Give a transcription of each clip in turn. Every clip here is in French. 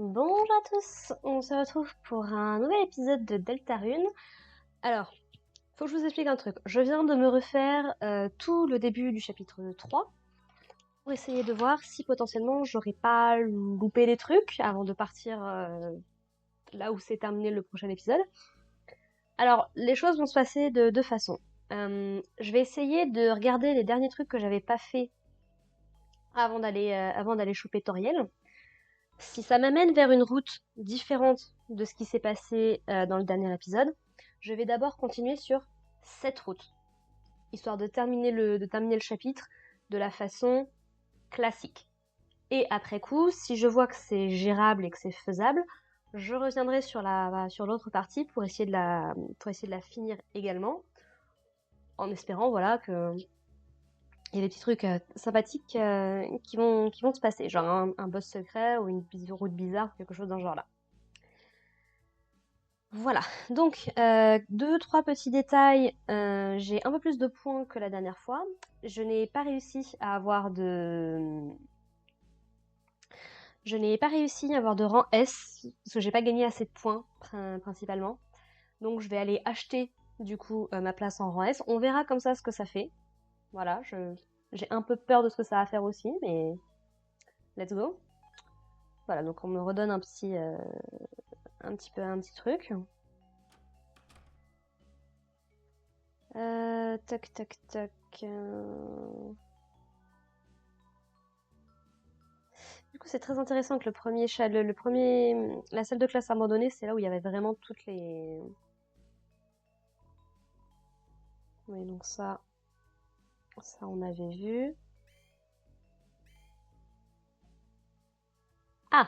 Bonjour à tous, on se retrouve pour un nouvel épisode de Deltarune. Alors, faut que je vous explique un truc. Je viens de me refaire tout le début du chapitre 3 pour essayer de voir si potentiellement j'aurais pas loupé des trucs avant de partir là où s'est terminé le prochain épisode. Alors, les choses vont se passer de deux façons. Je vais essayer de regarder les derniers trucs que j'avais pas fait avant d'aller choper Toriel. Si ça m'amène vers une route différente de ce qui s'est passé dans le dernier épisode, je vais d'abord continuer sur cette route, histoire de terminer le chapitre de la façon classique. Et après coup, si je vois que c'est gérable et que c'est faisable, je reviendrai sur l'autre partie pour essayer de la finir également, en espérant voilà que il y a des petits trucs sympathiques qui vont se passer, genre un boss secret ou une route bizarre, quelque chose dans ce genre-là. Voilà, donc deux, trois petits détails. J'ai un peu plus de points que la dernière fois. Je n'ai pas réussi à avoir de... Je n'ai pas réussi à avoir de rang S, parce que j'ai pas gagné assez de points, principalement. Donc je vais aller acheter, du coup, ma place en rang S. On verra comme ça ce que ça fait. Voilà, j'ai un peu peur de ce que ça va faire aussi, mais let's go. Voilà, donc on me redonne un petit truc. Tac, tac, tac. Du coup, c'est très intéressant que la salle de classe abandonnée, c'est là où il y avait vraiment toutes les... Oui, donc ça on avait vu. Ah!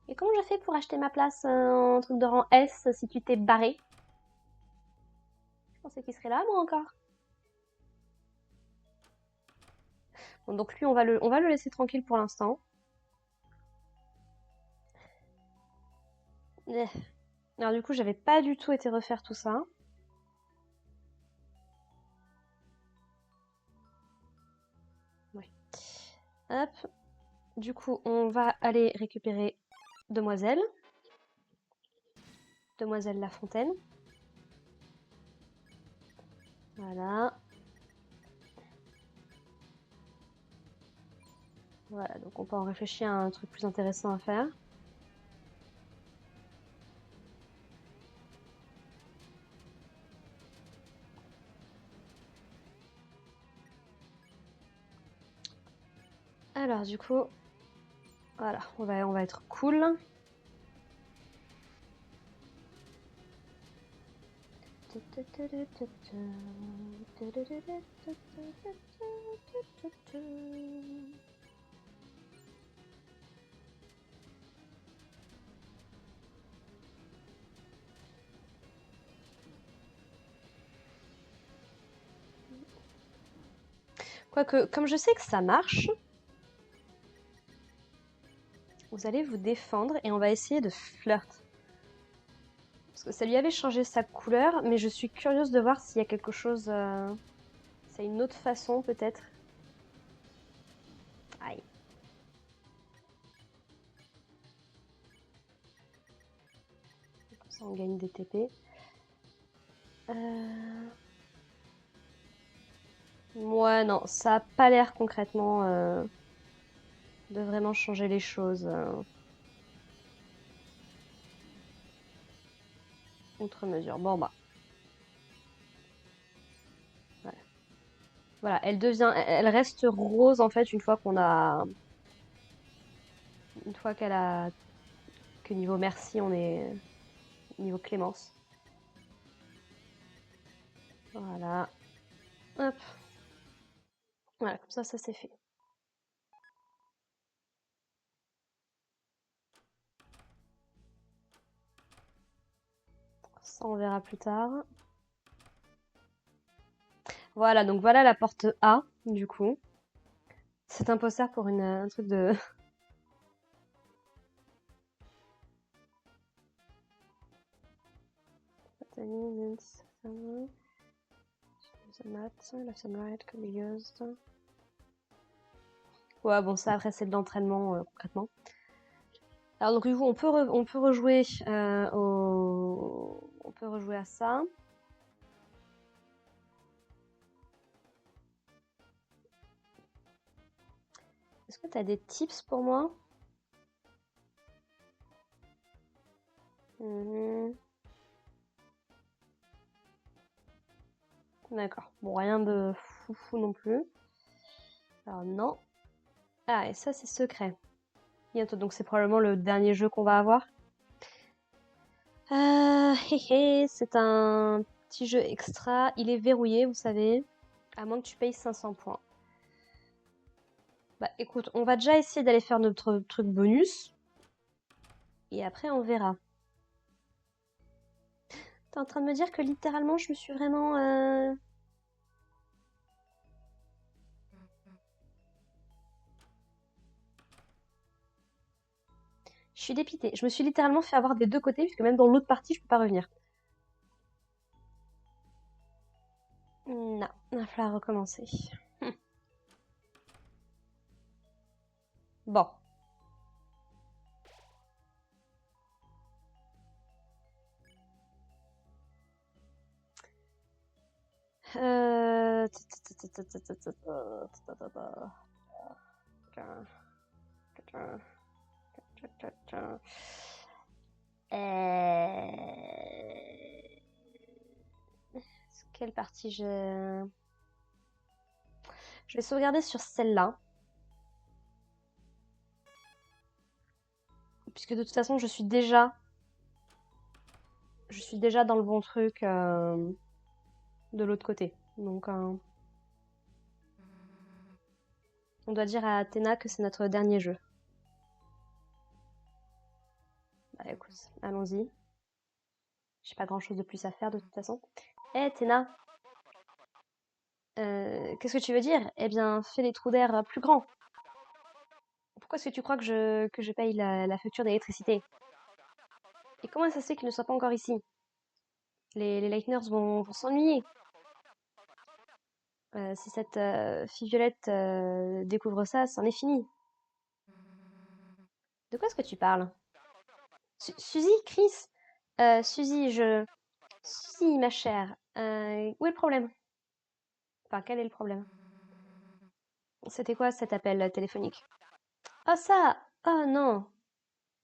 Et comment je fais pour acheter ma place en truc de rang S si tu t'es barré? Je pensais qu'il serait là, moi, encore. Bon, donc lui, on va le laisser tranquille pour l'instant. Alors du coup, j'avais pas du tout été refaire tout ça. Ouais. Hop. Du coup, on va aller récupérer Demoiselle. Demoiselle La Fontaine. Voilà. Voilà, donc on peut en réfléchir à un truc plus intéressant à faire. Alors du coup, voilà, on va être cool. Quoique, comme je sais que ça marche, vous allez vous défendre et on va essayer de flirt. Parce que ça lui avait changé sa couleur, mais je suis curieuse de voir s'il y a quelque chose... C'est une autre façon peut-être. Aïe. Comme ça on gagne des TP. Ouais, non, ça a pas l'air concrètement de vraiment changer les choses. Outre mesure. Bon bah. Ouais. Voilà, elle reste rose en fait une fois que niveau merci on est niveau clémence. Voilà. Hop. Voilà, comme ça c'est fait. Ça on verra plus tard. Voilà, donc voilà la porte A du coup. C'est un poster pour un truc de... Left and right can be used. Ouais, bon, ça, après, c'est de l'entraînement, concrètement. Alors, donc, du coup, on peut rejouer on peut rejouer à ça. Est-ce que tu as des tips pour moi? Mhm. D'accord. Bon, rien de foufou non plus. Alors, non. Ah, et ça, c'est secret. Bientôt, donc c'est probablement le dernier jeu qu'on va avoir. C'est un petit jeu extra. Il est verrouillé, vous savez. À moins que tu payes 500 points. Bah écoute, on va déjà essayer d'aller faire notre truc bonus. Et après, on verra. T'es en train de me dire que littéralement, je me suis vraiment... Je suis dépitée. Je me suis littéralement fait avoir des deux côtés, puisque même dans l'autre partie, je peux pas revenir. Non, il va falloir recommencer. Bon. Euh... Quelle partie je... Je vais sauvegarder sur celle-là. Puisque de toute façon, je suis déjà dans le bon truc de l'autre côté. Donc, on doit dire à Athéna que c'est notre dernier jeu. Bah écoute, allons-y. J'ai pas grand-chose de plus à faire de toute façon. Eh, Athéna, qu'est-ce que tu veux dire? Eh bien, fais les trous d'air plus grands. Pourquoi est-ce que tu crois que je paye la facture d'électricité? Et comment ça se fait qu'ils ne soient pas encore ici? Les Lightners vont s'ennuyer. Si cette fille Violette découvre ça, c'en est fini. De quoi est-ce que tu parles? Suzy, Chris? Suzy, Suzy, ma chère, où est le problème? Enfin, quel est le problème? C'était quoi cet appel téléphonique? Oh ça! Oh non!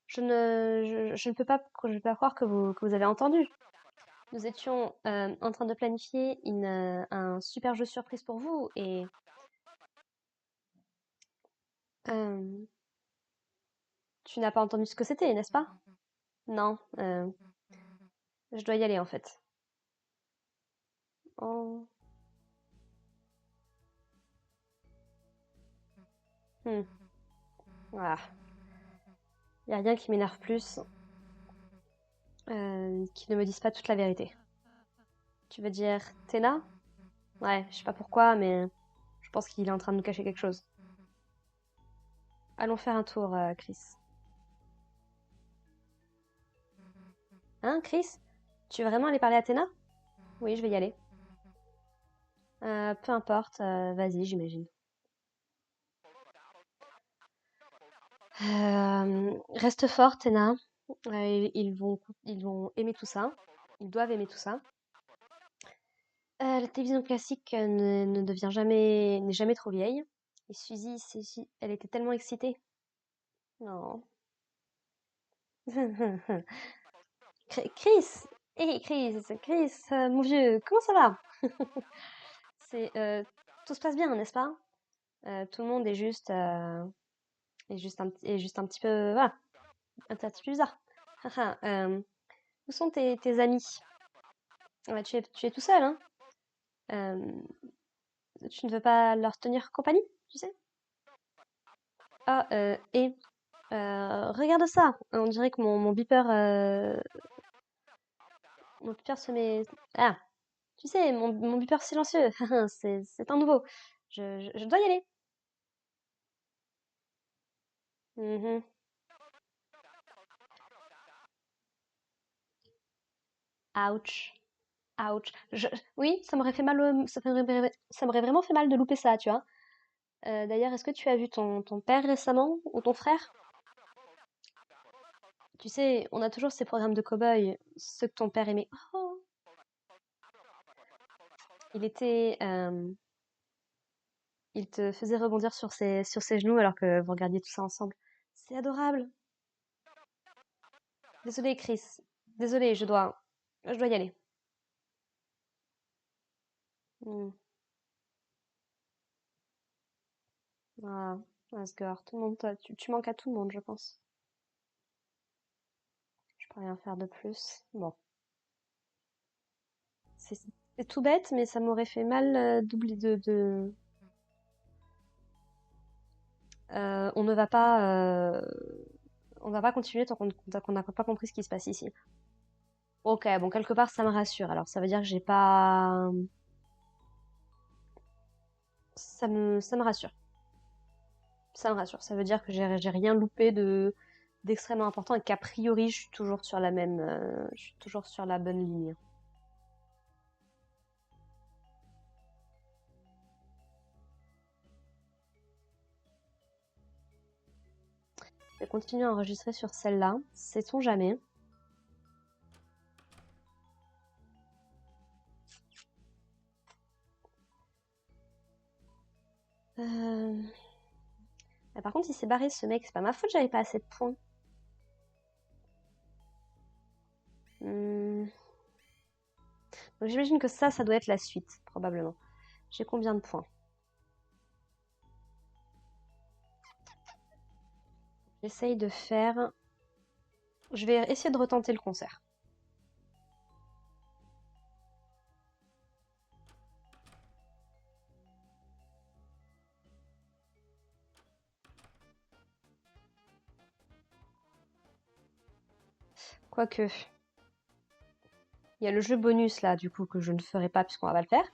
Je ne peux pas, je ne peux pas croire que vous avez entendu. Nous étions en train de planifier un super jeu surprise pour vous et euh, tu n'as pas entendu ce que c'était, n'est-ce pas? Non, je dois y aller en fait. Oh. Hmm. Voilà. Y a rien qui m'énerve plus qu'ils ne me disent pas toute la vérité. Tu veux dire Théna? Ouais, je sais pas pourquoi, mais je pense qu'il est en train de nous cacher quelque chose. Allons faire un tour, Chris. Hein, Chris? Tu veux vraiment aller parler à Théna? Oui, je vais y aller. Peu importe, vas-y, j'imagine. Reste fort, Théna. Ils vont aimer tout ça. Ils doivent aimer tout ça. La télévision classique ne devient jamais, n'est jamais trop vieille. Et Suzy, elle était tellement excitée. Non. Chris! Hé, Chris, mon vieux, comment ça va? C'est, tout se passe bien, n'est-ce pas? Tout le monde est juste un petit peu, voilà, un petit peu bizarre. Haha, où sont tes amis? Ouais, tu es tout seul, hein? Euh, Tu ne veux pas leur tenir compagnie, tu sais? Ah, regarde ça! On dirait que mon beeper se met... Ah, tu sais, mon beeper silencieux, c'est un nouveau. Je dois y aller. Mhm. Ouch. Ouch. Oui, ça m'aurait fait mal, ça m'aurait vraiment fait mal de louper ça, tu vois. D'ailleurs, est-ce que tu as vu ton père récemment ou ton frère? Tu sais, on a toujours ces programmes de cow-boy, ceux que ton père aimait. Oh, il était, il te faisait rebondir sur ses genoux alors que vous regardiez tout ça ensemble. C'est adorable. Désolée, Chris. Désolée, je dois y aller. Hmm. Ah, Asgore, tout le monde, tu manques à tout le monde, je pense. Je peux rien faire de plus. Bon, c'est c'est tout bête, mais ça m'aurait fait mal d'oublier on ne va pas, on va pas continuer tant qu'on n'a pas compris ce qui se passe ici. Ok, bon, quelque part, ça me rassure. Alors, ça veut dire que j'ai pas, ça me rassure. Ça me rassure. Ça veut dire que j'ai rien loupé d'extrêmement important et qu'a priori, je suis toujours sur la même, je suis toujours sur la bonne ligne. Je vais continuer à enregistrer sur celle-là. Sait-on jamais? Euh, ah, par contre, il s'est barré ce mec. C'est pas ma faute, j'avais pas assez de points. Hmm. Donc j'imagine que ça doit être la suite, probablement. J'ai combien de points? J'essaye de faire. Je vais essayer de retenter le concert. Quoique, il y a le jeu bonus là, du coup, que je ne ferai pas puisqu'on va pas le faire.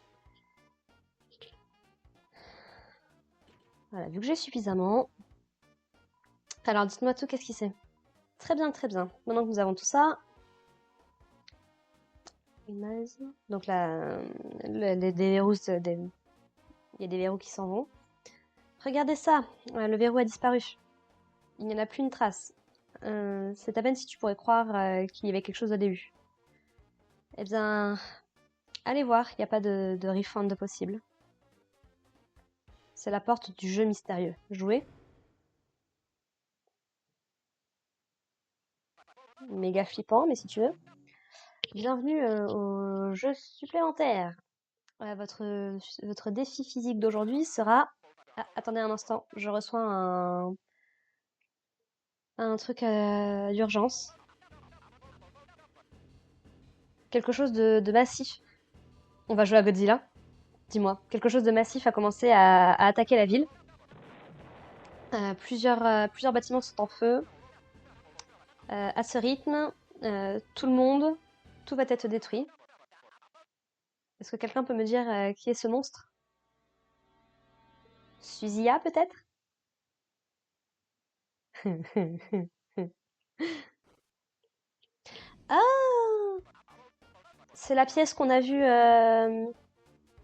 Voilà, vu que j'ai suffisamment. Alors, dites-moi tout, qu'est-ce qui c'est? Très bien, très bien. Maintenant que nous avons tout ça. Donc là, des verrous, il y a des verrous qui s'en vont. Regardez ça, le verrou a disparu. Il n'y en a plus une trace. C'est à peine si tu pourrais croire qu'il y avait quelque chose au début. Eh bien, allez voir, il n'y a pas de refund possible. C'est la porte du jeu mystérieux. Jouer. Méga flippant, mais si tu veux. Bienvenue au jeu supplémentaire. Votre défi physique d'aujourd'hui sera... Ah, attendez un instant, je reçois un truc d'urgence. Quelque chose de massif. On va jouer à Godzilla. Dis-moi. Quelque chose de massif a commencé à attaquer la ville. Plusieurs bâtiments sont en feu. À ce rythme, tout va être détruit. Est-ce que quelqu'un peut me dire qui est ce monstre? Suziya, peut-être? Ah! C'est la pièce qu'on a vue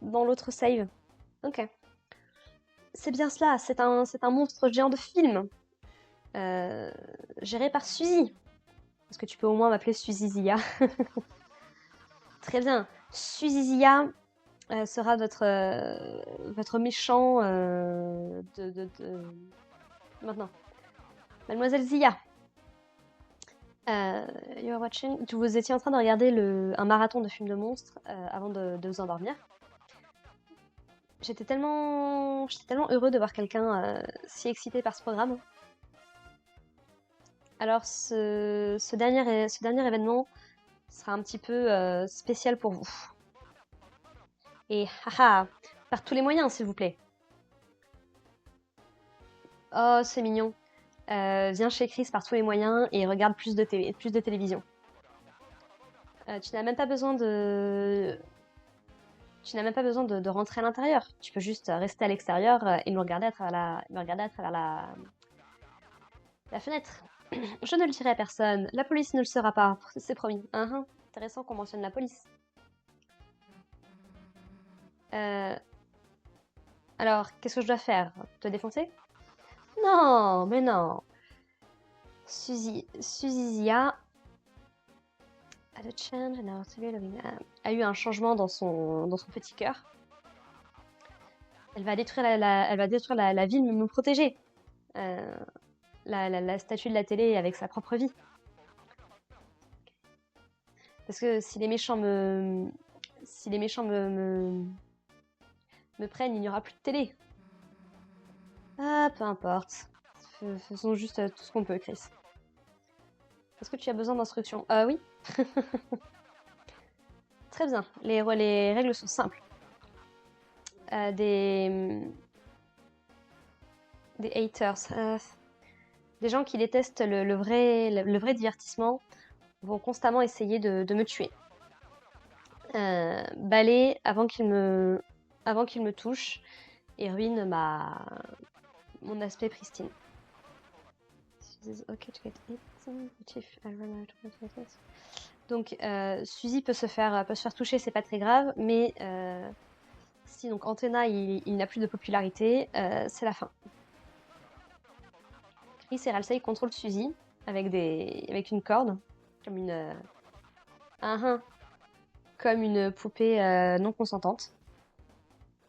dans l'autre save. Ok. C'est bien cela, c'est un monstre géant de film. Euh, Géré par Suzy. Est-ce que tu peux au moins m'appeler Suzy-Zia? Très bien. Suzy-Zia sera votre méchant maintenant. Mademoiselle Zia. You are watching. Vous étiez en train de regarder un marathon de films de monstres avant de vous endormir. J'étais tellement heureux de voir quelqu'un si excité par ce programme. Alors ce dernier événement sera un petit peu spécial pour vous. Et haha, par tous les moyens, s'il vous plaît. Oh, c'est mignon. Viens chez Chris par tous les moyens et regarde plus de télévision. Tu n'as même pas besoin de rentrer à l'intérieur. Tu peux juste rester à l'extérieur et me regarder à travers la fenêtre. Je ne le dirai à personne. La police ne le saura pas. C'est promis. Intéressant qu'on mentionne la police. I'm Alors, qu'est-ce que je dois faire? Te défoncer? Non, mais non. Suzia a eu un changement dans son petit cœur. Elle va détruire elle va détruire la ville, mais me protéger. La statue de la télé avec sa propre vie. Parce que si les méchants me prennent, il n'y aura plus de télé. Ah, peu importe. Faisons juste tout ce qu'on peut, Chris. Est-ce que tu as besoin d'instructions? Oui. Très bien. Les règles sont simples. Des haters. Des gens qui détestent le vrai divertissement vont constamment essayer de me tuer. Balayer avant qu'il me touche et ruine mon aspect pristine. Donc Suzy peut se faire toucher, c'est pas très grave, mais si donc Antenna il n'a plus de popularité, c'est la fin. Chris et Ralsei contrôlent Suzy avec une corde, comme une poupée non consentante.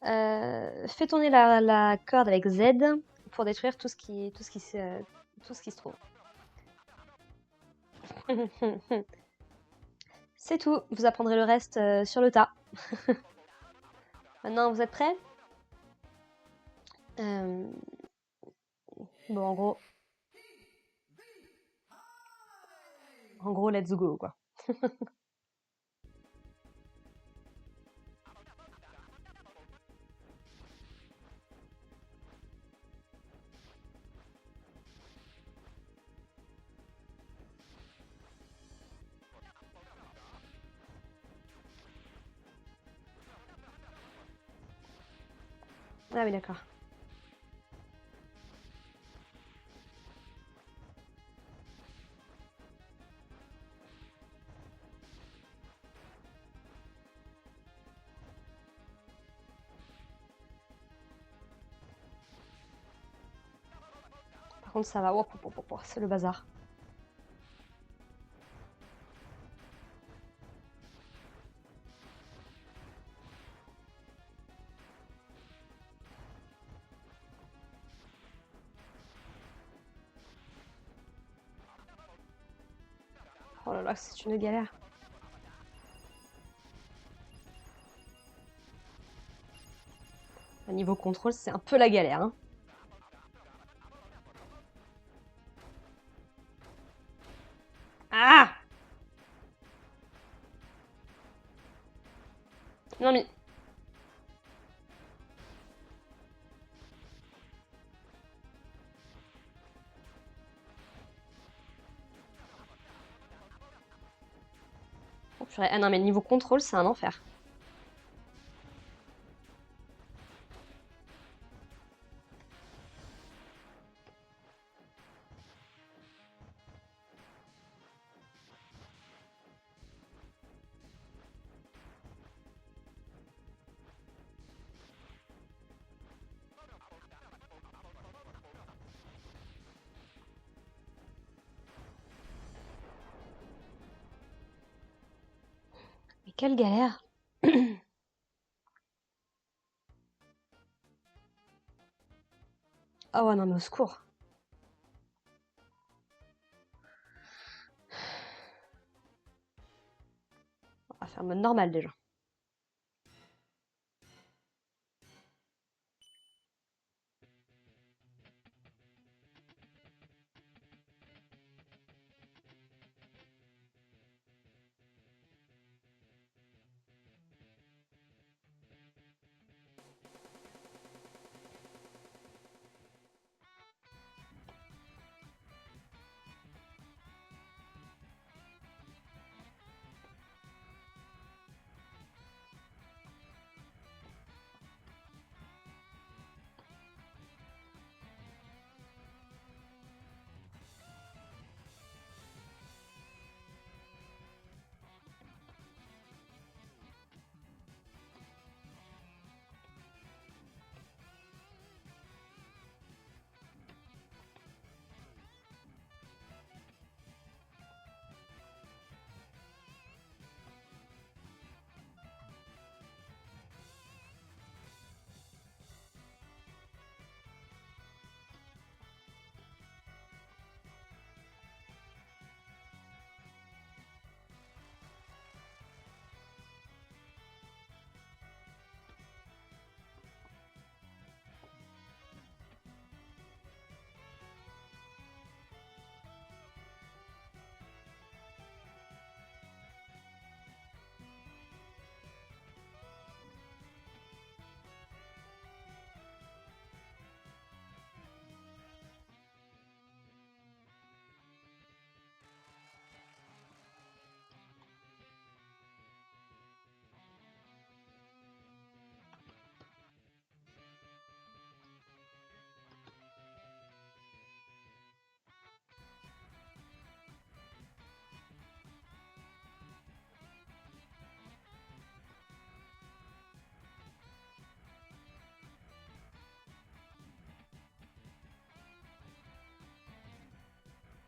Fais tourner la corde avec Z pour détruire tout ce qui se trouve. C'est tout, vous apprendrez le reste sur le tas. Maintenant, vous êtes prêts? Bon, en gros, let's go, quoi. Ah oui, d'accord. Par contre, ça va. Oh, c'est le bazar. Oh là là, c'est une galère. Au niveau contrôle, c'est un peu la galère, hein. Ah! Non mais... Oh, purée. Ah non, mais niveau contrôle, c'est un enfer. Mais quelle galère! Oh ouais, non mais au secours. On va faire mode normal déjà.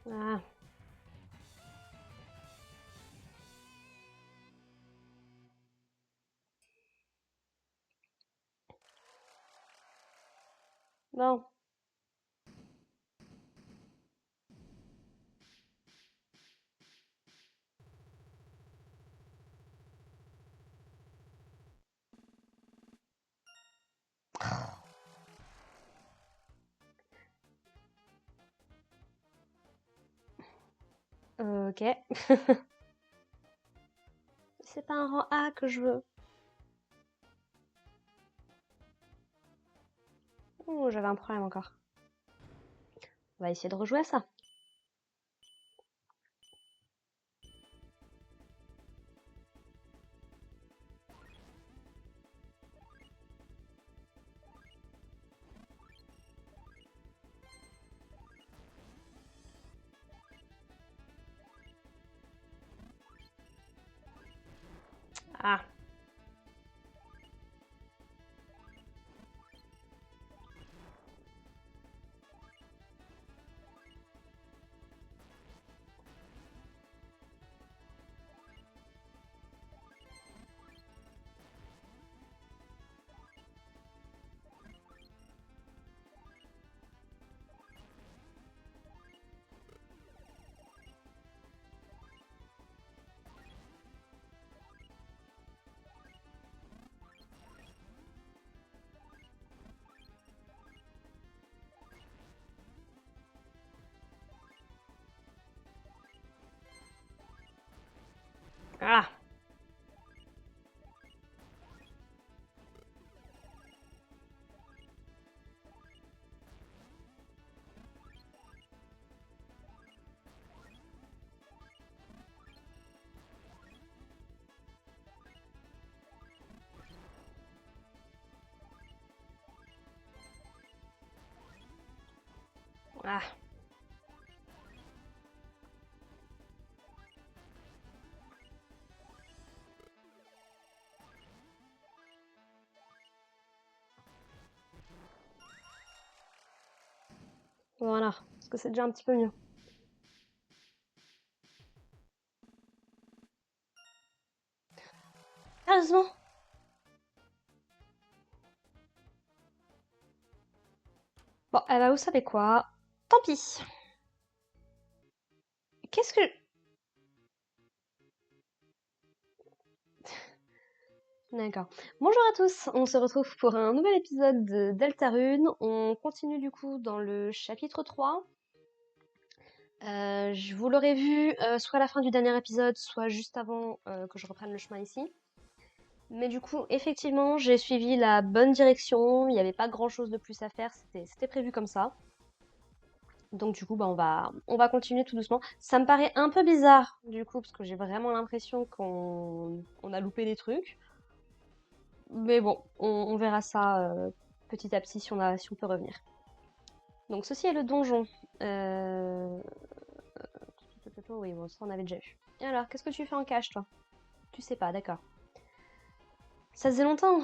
Ah. Bon. Ok. C'est pas un rang A que je veux. Oh, j'avais un problème encore. On va essayer de rejouer à ça. Ah. Ah. Ah. Voilà. Parce que c'est déjà un petit peu mieux. Sérieusement? Bon, eh ben, vous savez quoi? Tant pis. Qu'est-ce que... D'accord. Bonjour à tous, on se retrouve pour un nouvel épisode de Deltarune. On continue du coup dans le chapitre 3. Je vous l'aurais vu soit à la fin du dernier épisode, soit juste avant que je reprenne le chemin ici. Mais du coup, effectivement, j'ai suivi la bonne direction, il n'y avait pas grand-chose de plus à faire, c'était prévu comme ça. Donc du coup, bah, on va continuer tout doucement. Ça me paraît un peu bizarre, du coup, parce que j'ai vraiment l'impression qu'on a loupé des trucs. Mais bon, on verra ça petit à petit si on peut revenir. Donc ceci est le donjon. Euh... Oui, bon, ça on avait déjà vu. Et alors, qu'est-ce que tu fais en cache, toi? Tu sais pas, d'accord. Ça faisait longtemps.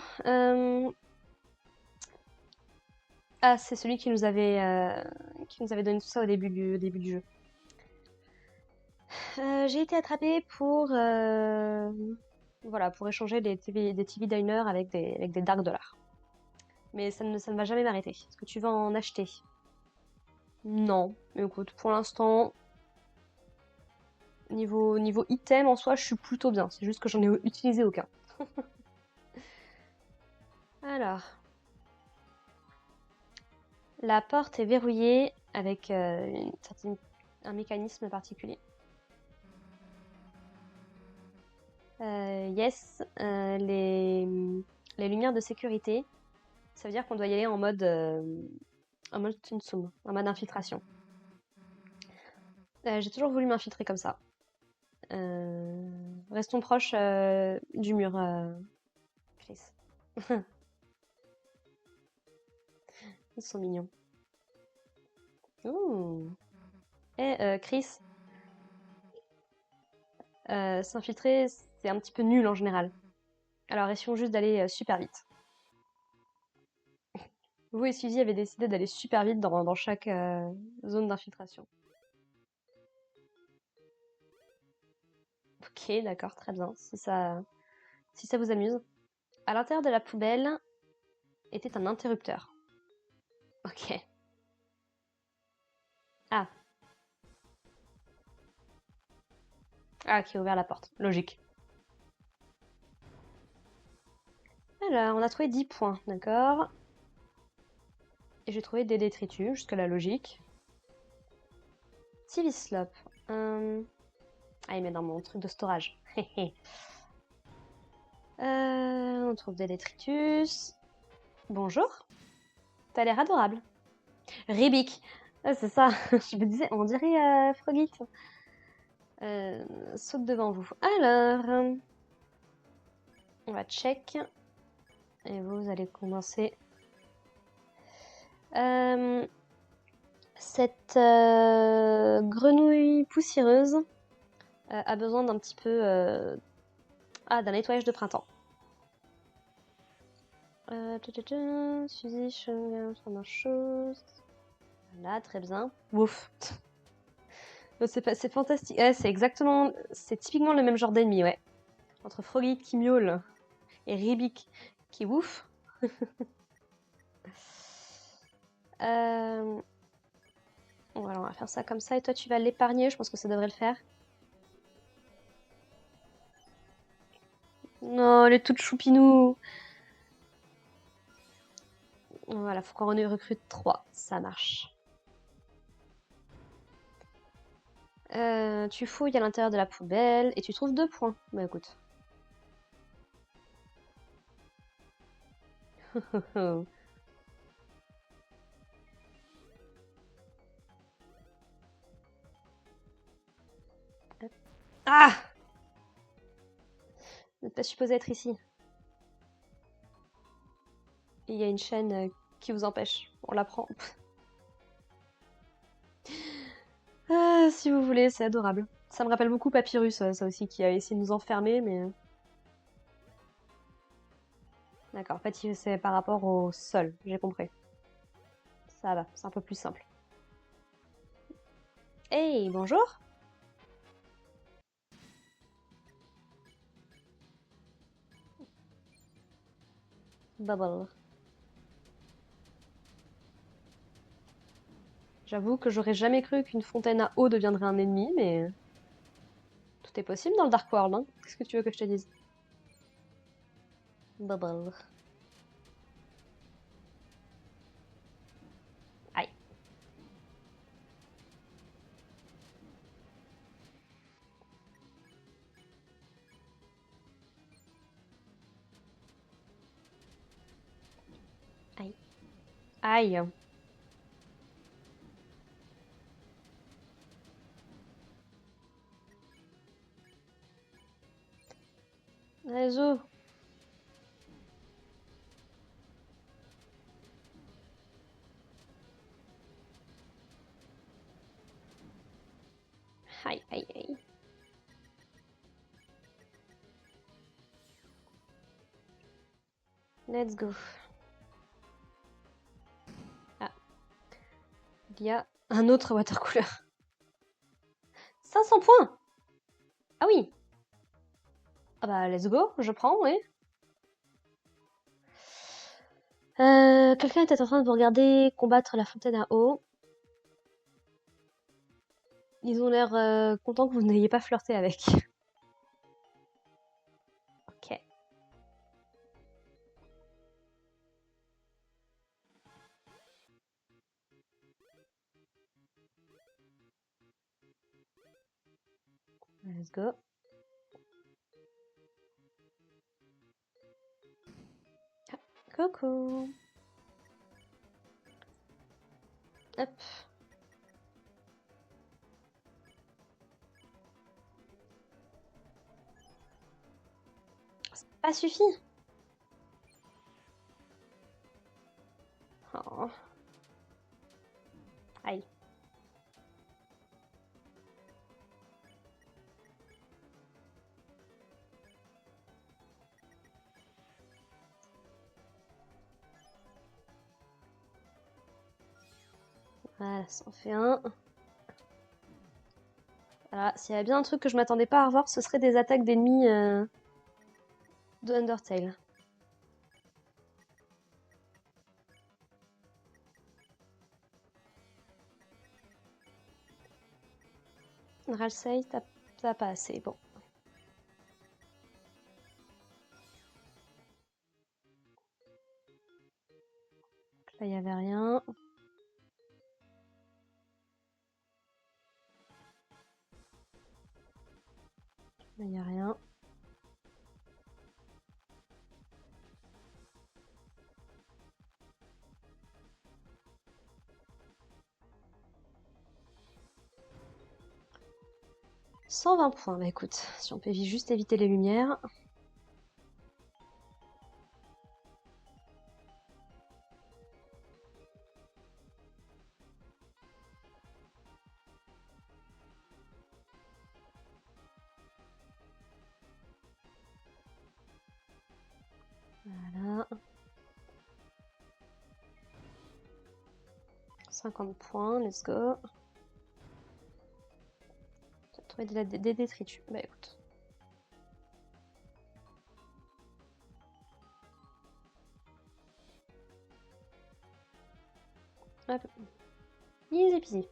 Ah, c'est celui qui nous avait donné tout ça au début du jeu. J'ai été attrapée voilà, pour échanger des TV diners avec des Dark Dollars. Mais ça ne va jamais m'arrêter. Est-ce que tu vas en acheter? Non. Écoute, pour l'instant, niveau item en soi, je suis plutôt bien. C'est juste que j'en ai utilisé aucun. Alors, la porte est verrouillée avec un mécanisme particulier. Yes, les lumières de sécurité, ça veut dire qu'on doit y aller en mode Tsum, en mode infiltration. J'ai toujours voulu m'infiltrer comme ça. Restons proches du mur, Chris. Ils sont mignons. Ouh. Chris, s'infiltrer, c'est un petit peu nul en général. Alors essayons juste d'aller super vite. Vous et Suzy avez décidé d'aller super vite dans chaque zone d'infiltration. Ok, d'accord, très bien, si ça vous amuse. À l'intérieur de la poubelle était un interrupteur. Ok. Ah, ah, qui a ouvert la porte. Logique. Alors, on a trouvé 10 points, d'accord. Et j'ai trouvé des détritus, jusque la logique. Civislop. Ah, il met dans mon truc de storage. On trouve des détritus. Bonjour. T'as l'air adorable. Ribik. Ah, c'est ça. Je me disais, on dirait Frogit. Saute devant vous. Alors, on va check. Et vous allez commencer. Cette grenouille poussiéreuse a besoin d'un petit peu d'un nettoyage de printemps. Suzy, première chose. Voilà, très bien. Ouf. C'est fantastique. Ouais, c'est typiquement le même genre d'ennemi, ouais. Entre Froggy qui miaule et Ribik qui ouf. Voilà, on va faire ça comme ça. Et toi, tu vas l'épargner. Je pense que ça devrait le faire. Non, elle est toute choupinou. Voilà, faut qu'on en recrute 3. Ça marche. Tu fouilles à l'intérieur de la poubelle et tu trouves 2 points. Bah écoute. Ah! Vous n'êtes pas supposé être ici. Il y a une chaîne qui vous empêche. On la prend. Ah, si vous voulez, c'est adorable. Ça me rappelle beaucoup Papyrus, ça aussi, qui a essayé de nous enfermer, mais... D'accord, en fait, c'est par rapport au sol, j'ai compris. Ça va, c'est un peu plus simple. Hey, bonjour! Bubble. J'avoue que j'aurais jamais cru qu'une fontaine à eau deviendrait un ennemi, mais... Tout est possible dans le Dark World, hein. Qu'est-ce que tu veux que je te dise? Bubble. Aïe. Aïe. Aïe. Réseau. Aïe, aïe, aïe. Let's go. Ah. Il y a un autre watercooler. 500 points! Ah oui! Ah bah, let's go, je prends, oui. Quelqu'un était en train de vous regarder combattre la fontaine à eau. Ils ont l'air contents que vous n'ayez pas flirté avec. Ok. Let's go. Ah, coucou. Hop. C'est pas suffi. Oh. Aïe. Voilà, ça en fait un. Alors, s'il y a bien un truc que je m'attendais pas à revoir, ce serait des attaques d'ennemis de Undertale. Ralsei, t'as pas assez, bon. Là, il y avait rien. Là, il y a rien. « 120 points, bah écoute, si on peut juste éviter les lumières. Voilà. 50 points, let's go. J'ai trouvé des détritus. Bah écoute. Hop. Easy peasy.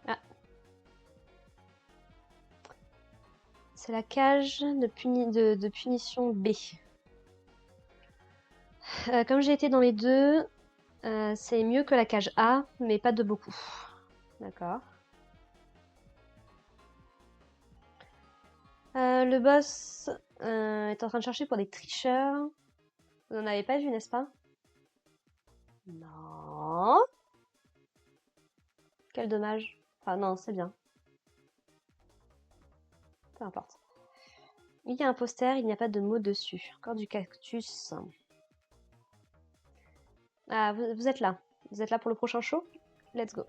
Ah. C'est la cage de punition B. Comme j'ai été dans les deux, c'est mieux que la cage A, mais pas de beaucoup. D'accord. Le boss est en train de chercher pour des tricheurs. Vous n'en avez pas vu, n'est-ce pas? Non. Quel dommage. Enfin non, c'est bien. Peu importe. Il y a un poster, il n'y a pas de mots dessus. Encore du cactus. Ah, vous êtes là. Vous êtes là pour le prochain show? Let's go.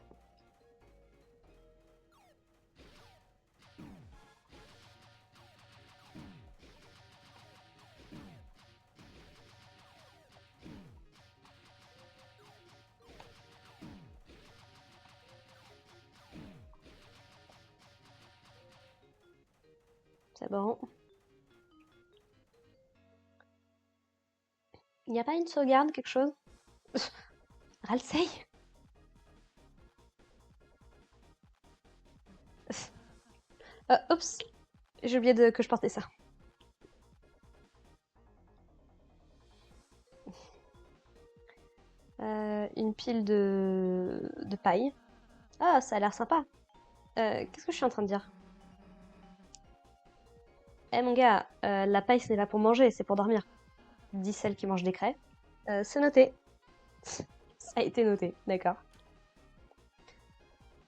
C'est bon. Il n'y a pas une sauvegarde, quelque chose? Ralsei? Oups. J'ai oublié que je portais ça. Une pile de paille. Ah, ça a l'air sympa. Qu'est-ce que je suis en train de dire? Eh mon gars, la paille ce n'est pas pour manger, c'est pour dormir. Dit celle qui mange des craies. C'est noté. Ça a été noté, d'accord.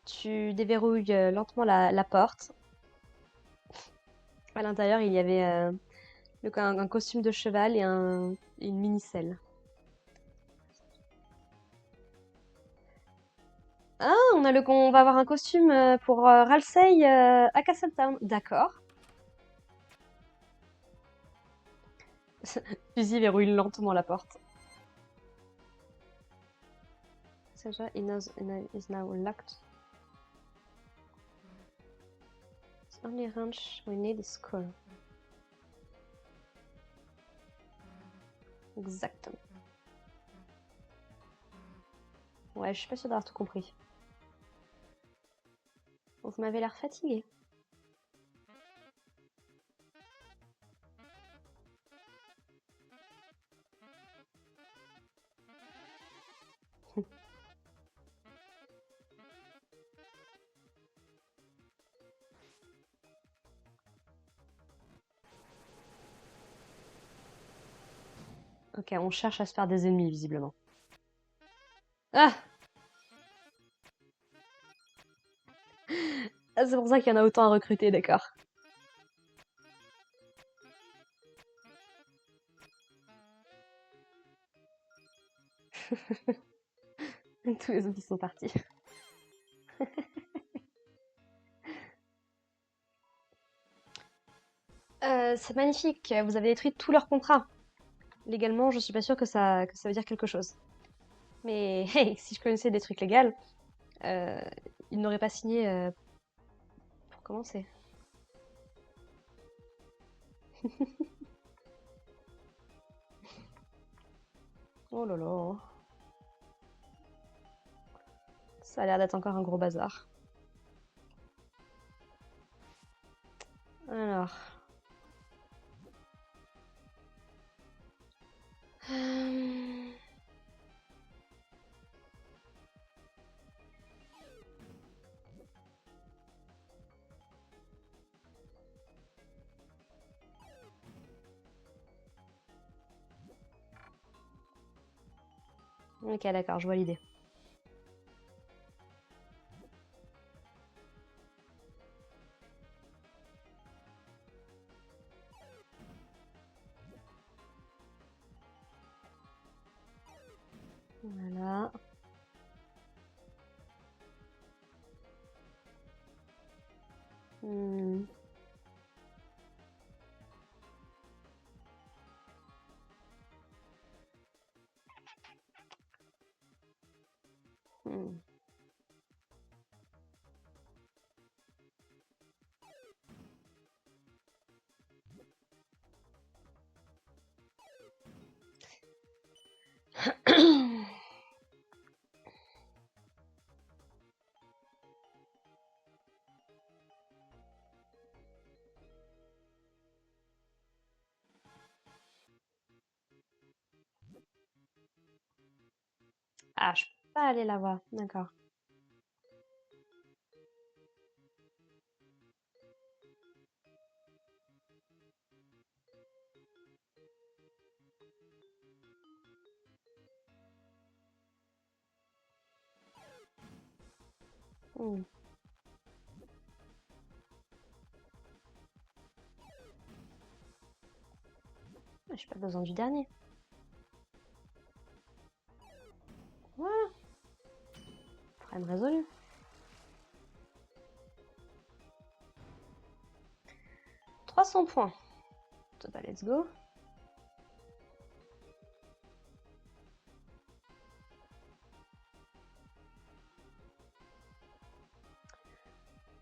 Tu déverrouilles lentement la porte. À l'intérieur, il y avait un costume de cheval et une mini-selle. Ah, on va avoir un costume pour Ralsei à Castletown. D'accord. Fusil verrouille lentement la porte. Passenger is now locked. The only wrench we need is coal. Exactement. Ouais, je suis pas sûre d'avoir tout compris. Vous m'avez l'air fatigué. Ok, on cherche à se faire des ennemis, visiblement. Ah! Ah, c'est pour ça qu'il y en a autant à recruter, d'accord. Tous les zombies sont partis. C'est magnifique, vous avez détruit tous leurs contrats. Légalement, je suis pas sûre que ça veut dire quelque chose. Mais hey, si je connaissais des trucs légaux, ils n'auraient pas signé commencer. Oh là là. Ça a l'air d'être encore un gros bazar. Alors. Ok, d'accord, je vois l'idée. Voilà. Hmm. Hmm. Ah, je peux pas aller la voir. D'accord. Hmm. J'ai pas besoin du dernier. Voilà. Problème résolu. « 300 points. Bah, let's go.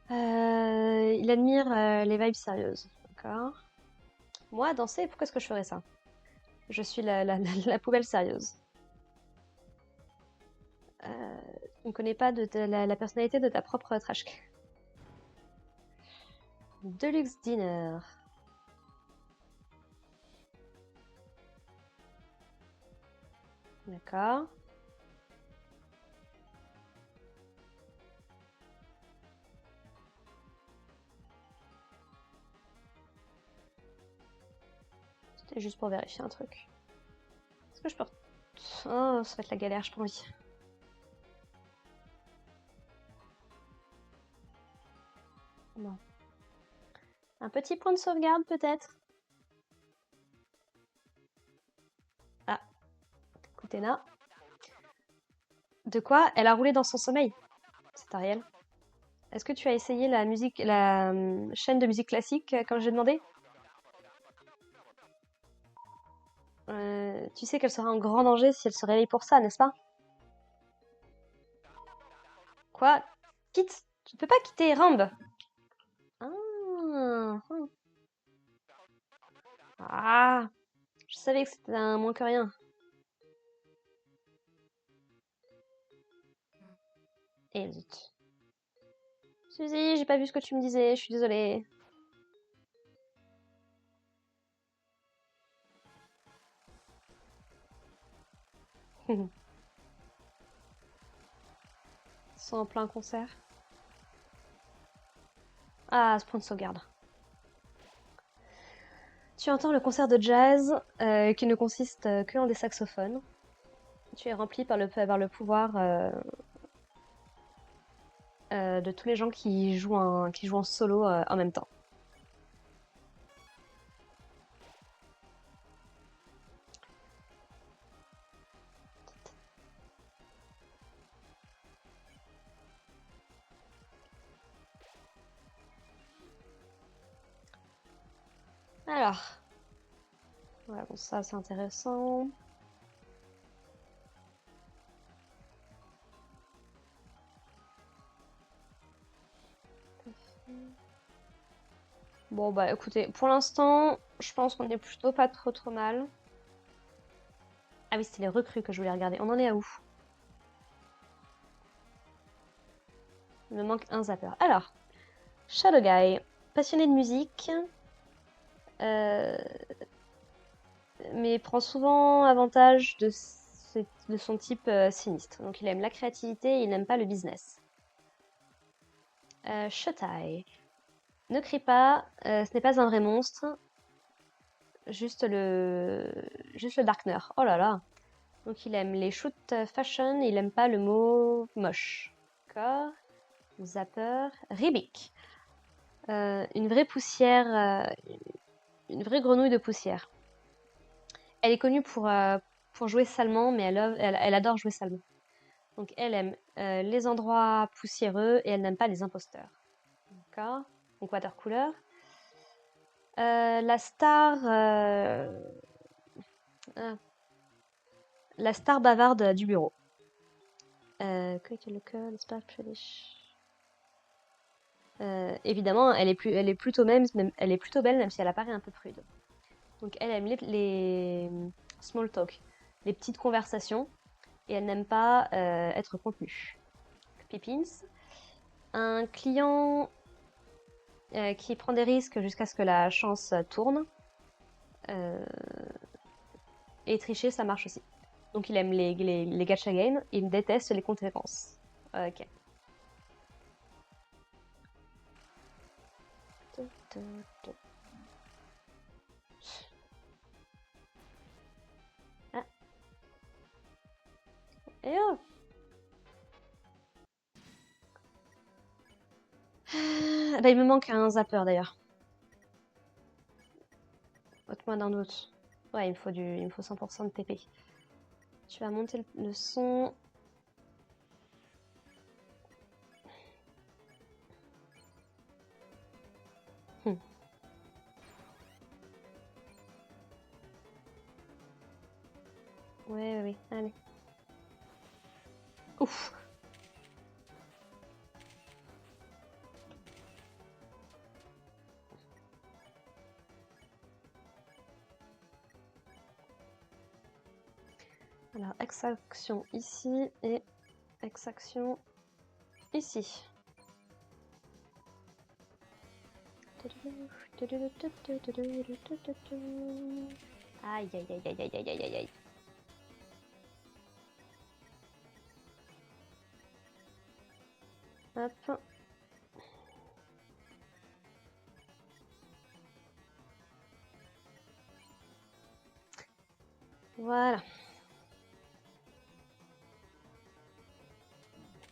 Il admire les vibes sérieuses. D'accord. Moi, danser, pourquoi est-ce que je ferais ça? Je suis la poubelle sérieuse. On ne connaît pas la personnalité de ta propre trash can. Deluxe Dinner. D'accord. C'était juste pour vérifier un truc. Est-ce que je peux... Oh, ça va être la galère, j'ai pas envie. Non. Un petit point de sauvegarde, peut-être? Ah, Kutena. De quoi? Elle a roulé dans son sommeil. C'est Ariel. Est-ce que tu as essayé la musique, la chaîne de musique classique comme j'ai demandé? Tu sais qu'elle sera en grand danger si elle se réveille pour ça, n'est-ce pas? Quoi? Quitte! Tu ne peux pas quitter Rambe! Ah, ah, je savais que c'était un moins que rien. Et zut. Suzy, j'ai pas vu ce que tu me disais, je suis désolée. Ils sont en plein concert. Ah, ce point de sauvegarde. Tu entends le concert de jazz qui ne consiste que en des saxophones. Tu es rempli par le pouvoir de tous les gens qui jouent en solo en même temps. Alors, voilà, bon, ça c'est intéressant. Bon, bah écoutez, pour l'instant, je pense qu'on est plutôt pas trop mal. Ah oui, c'était les recrues que je voulais regarder. On en est à où? Il me manque un zapper. Alors, Shadow Guy, passionné de musique, euh, mais prend souvent avantage de son type sinistre. Donc il aime la créativité, il n'aime pas le business. Shotai, ne crie pas, ce n'est pas un vrai monstre, juste le, juste le Darkner. Oh là là. Donc il aime les shoot fashion, il aime pas le mot moche. D'accord. Zapper, Ribic. Une vraie poussière, une vraie grenouille de poussière. Elle est connue pour jouer salement, mais elle adore jouer salement. Donc elle aime les endroits poussiéreux et elle n'aime pas les imposteurs. D'accord. Donc watercooler. La star, ah, la star bavarde du bureau. Évidemment, elle est elle est plutôt belle, même si elle apparaît un peu prude. Donc elle aime les small talk, les petites conversations, et elle n'aime pas être contenue. Pippins, un client qui prend des risques jusqu'à ce que la chance tourne. Euh, et tricher, ça marche aussi. Donc il aime les gacha games, et il déteste les conséquences. Ok. Ah, et oh. Bah, il me manque un zapper d'ailleurs. Ôte-moi d'un autre. Ouais, il me faut 100% de TP. Tu vas monter le son. Hmm. Ouais, ouais, ouais, allez. Ouf. Alors, extraction ici et extraction ici. Aïe, aïe, aïe, aïe, aïe, aïe, aïe, aïe. Hop. Voilà.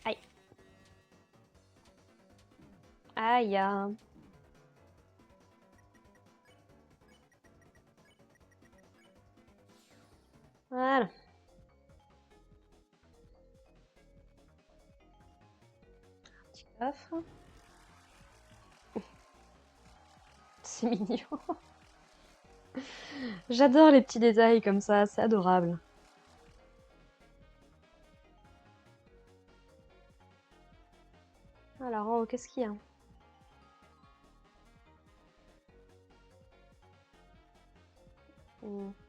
Aïe. Aïe. Voilà. Petit coffre. C'est mignon. J'adore les petits détails comme ça, c'est adorable. Alors, en haut, qu'est-ce qu'il y a?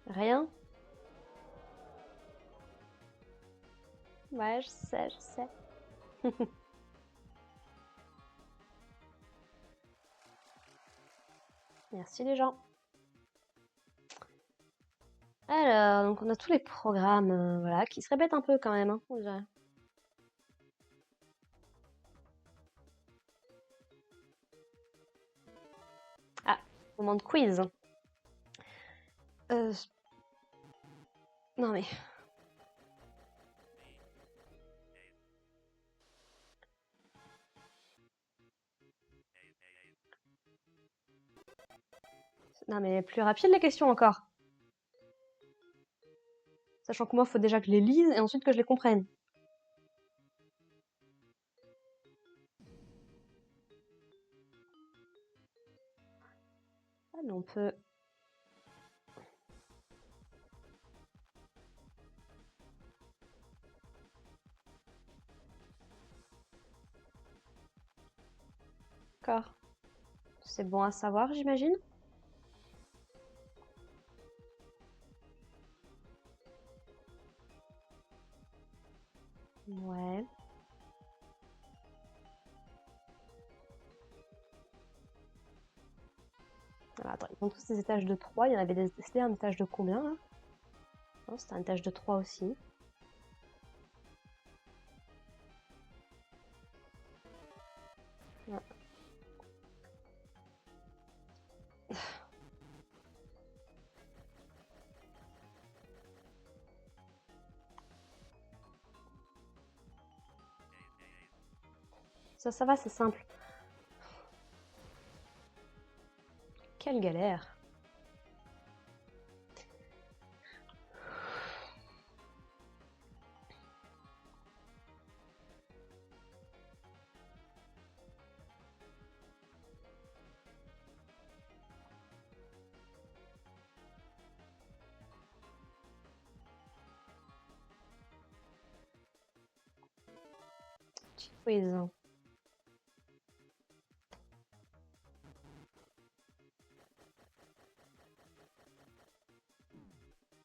Rien? Ouais, je sais, je sais. Merci les gens. Alors, donc on a tous les programmes, voilà, qui se répètent un peu quand même, hein, on dirait. Ah, moment de quiz. Euh, non mais, non mais plus rapide les questions encore. Sachant que moi, il faut déjà que je les lise et ensuite que je les comprenne. Ah, mais on peut... D'accord. C'est bon à savoir, j'imagine. Ouais. Alors, attends, ils ont tous des étages de 3. Il y en avait des... C'était un étage de combien, là? Non, c'était un étage de 3 aussi. Ouais. Ça va, c'est simple. Quelle galère. Petit quiz.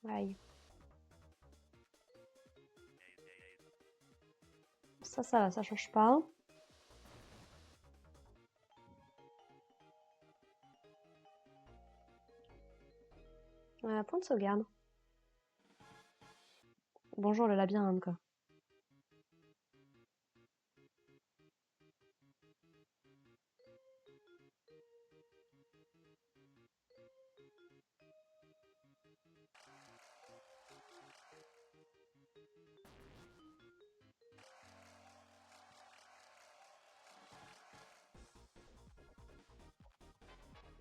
Aïe. Ça va, ça change pas. Point de sauvegarde. Bonjour le labyrinthe, quoi.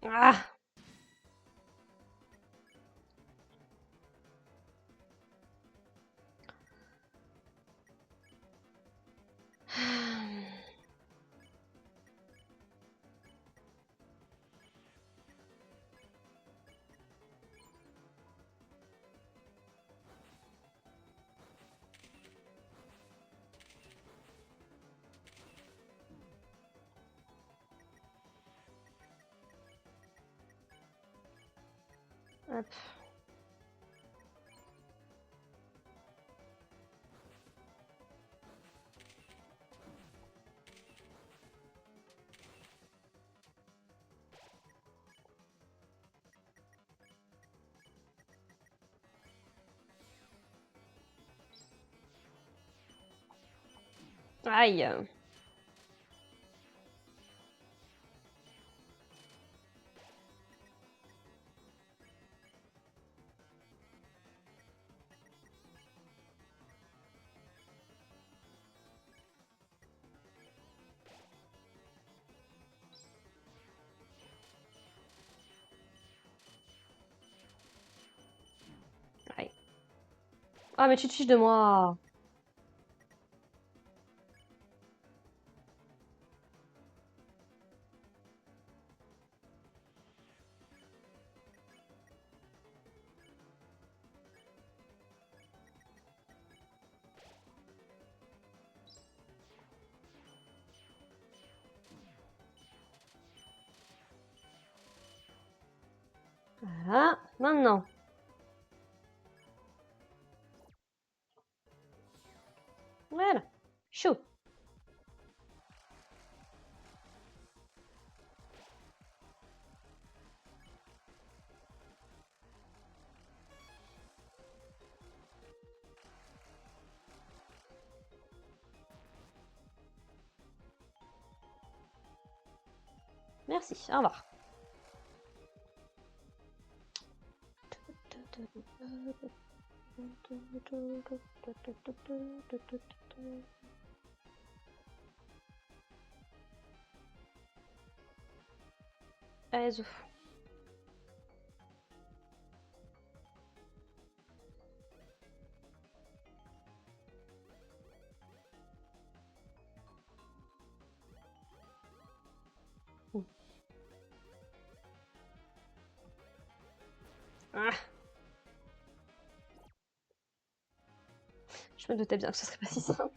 Ah! Hop. Aïe. Aïe. Ah, mais tu te fiches de moi. Voilà. Maintenant. Voilà. Chou. Merci. Au revoir. Allez, zou. Ah. Je me doutais bien que ce serait pas si simple.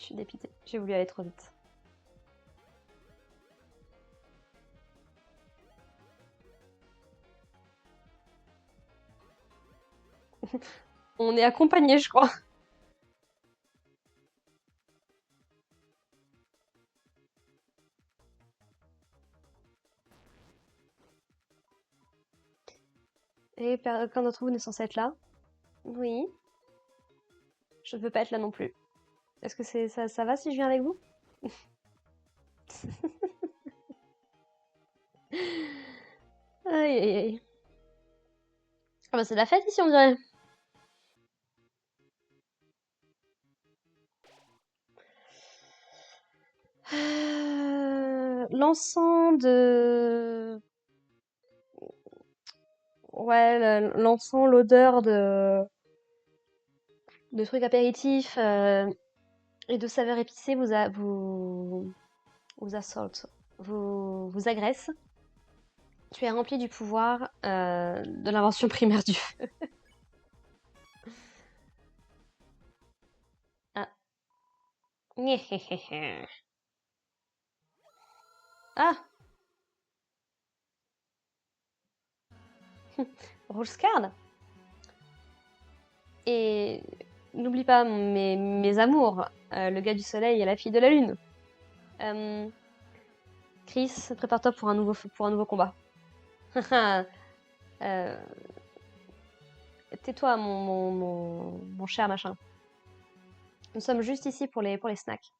suis dépitée. J'ai voulu aller trop vite. On est accompagnés, je crois. Et quand d'entre vous n'est censé être là? Oui. Je ne veux pas être là non plus. Est-ce que ça va si je viens avec vous? Aïe aïe aïe. Ah bah c'est de la fête ici on dirait. L'encens de... Ouais, l'encens, l'odeur de trucs apéritifs et de saveurs épicées vous assaute, vous agresse. Tu es rempli du pouvoir de l'invention primaire du feu. Ah. Ah, Rouge-Scarde. Et n'oublie pas mes amours, le gars du soleil et la fille de la lune. Chris, prépare-toi pour pour un nouveau combat. Euh, Tais-toi, mon cher machin. Nous sommes juste ici pour les snacks.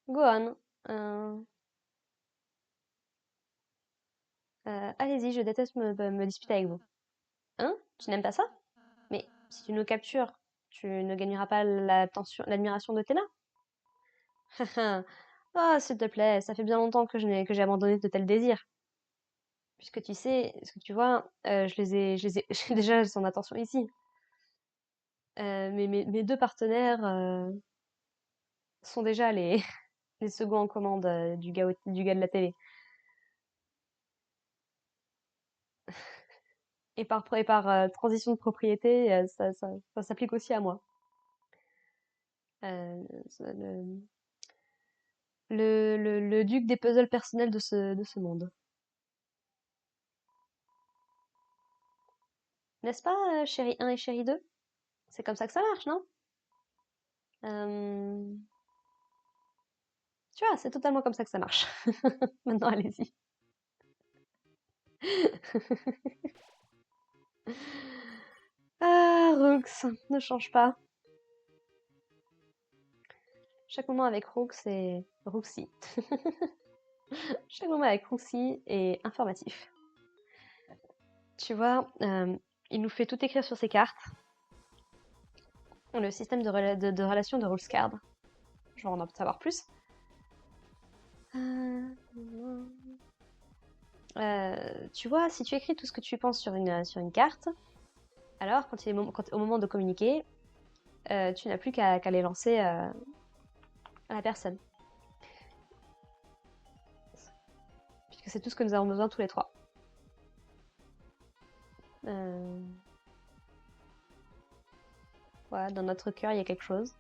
Go on. Allez-y, je déteste me disputer avec vous. Hein? Tu n'aimes pas ça? Mais si tu nous captures, tu ne gagneras pas l'admiration de Téna. Ah, s'il te plaît, ça fait bien longtemps que j'ai abandonné de tels désirs. Puisque tu sais, ce que tu vois, j'ai déjà son attention ici. Mes deux partenaires sont déjà les seconds en commande du gars de la télé. Et par transition de propriété, ça s'applique aussi à moi. Euh, le duc des puzzles personnels de ce monde. N'est-ce pas, chérie 1 et chérie 2? C'est comme ça que ça marche, non? Euh, Tu vois, c'est totalement comme ça que ça marche. Maintenant, allez-y. Ah, Rooks, ne change pas. Chaque moment avec Rooks est Rooksy. Chaque moment avec Rooksy est informatif. Tu vois, il nous fait tout écrire sur ses cartes. Le système de relation de Rulescard. Je vais en savoir plus. Tu vois, si tu écris tout ce que tu penses sur une carte, alors au moment de communiquer, tu n'as plus qu'à les lancer à la personne. Puisque c'est tout ce que nous avons besoin tous les trois. Voilà, dans notre cœur, il y a quelque chose.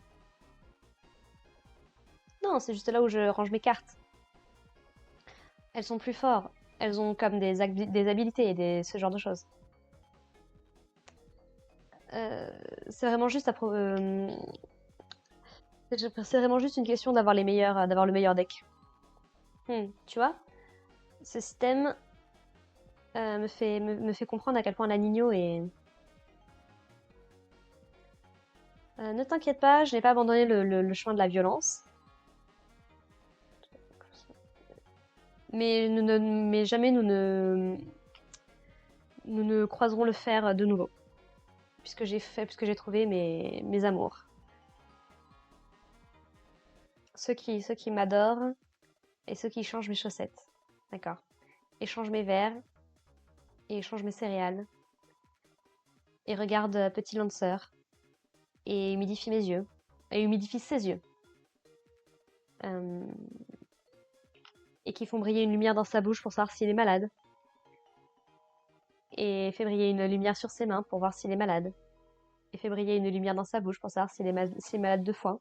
Non, c'est juste là où je range mes cartes. Elles sont plus fortes. Elles ont comme des habilités et ce genre de choses. C'est vraiment juste c'est vraiment juste une question d'avoir d'avoir le meilleur deck. Tu vois, ce système me fait comprendre à quel point la Nino est. Ne t'inquiète pas, je n'ai pas abandonné le chemin de la violence. Mais jamais nous ne croiserons le fer de nouveau. Puisque j'ai trouvé mes amours. Ceux qui m'adorent et ceux qui changent mes chaussettes. D'accord. Échangent mes verres et échangent mes céréales. Et regardent Petit Lancer. Et humidifie mes yeux. Et humidifie ses yeux. Et qui font briller une lumière dans sa bouche pour savoir s'il est malade. Et fait briller une lumière sur ses mains pour voir s'il est malade. Et fait briller une lumière dans sa bouche pour savoir s'il est malade de foin.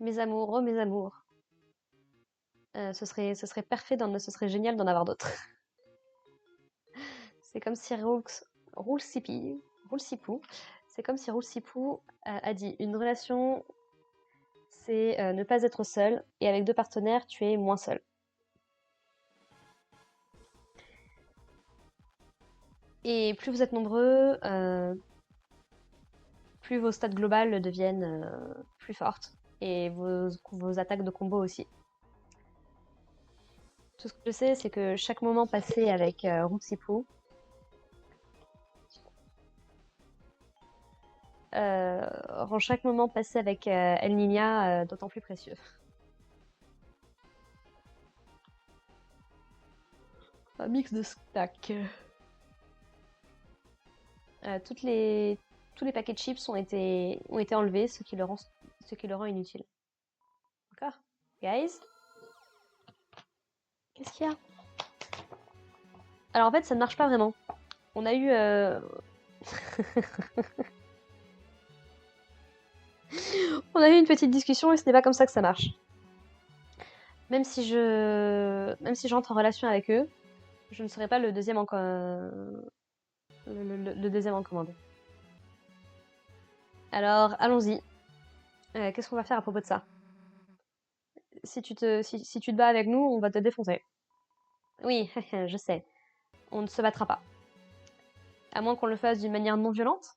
Mes amours, oh mes amours. Ce serait parfait, ce serait génial d'en avoir d'autres. C'est comme si Roulsipou, c'est comme si Roulsipou a dit une relation, c'est ne pas être seul, et avec deux partenaires, tu es moins seul. Et plus vous êtes nombreux, plus vos stats globales deviennent plus fortes, et vos attaques de combo aussi. Tout ce que je sais, c'est que chaque moment passé avec Roulsipou, rend chaque moment passé avec El Niña d'autant plus précieux. Un mix de stacks. Tous les paquets de chips ont été enlevés, ce qui le rend inutile. D'accord? Guys? Qu'est-ce qu'il y a? Alors en fait, ça ne marche pas vraiment. On a eu... On a eu une petite discussion et ce n'est pas comme ça que ça marche. Même si j'entre en relation avec eux, je ne serai pas le deuxième le deuxième en commande. Alors, allons-y. Qu'est-ce qu'on va faire à propos de ça? Si tu te bats avec nous, on va te défoncer. Oui, je sais. On ne se battra pas. À moins qu'on le fasse d'une manière non violente.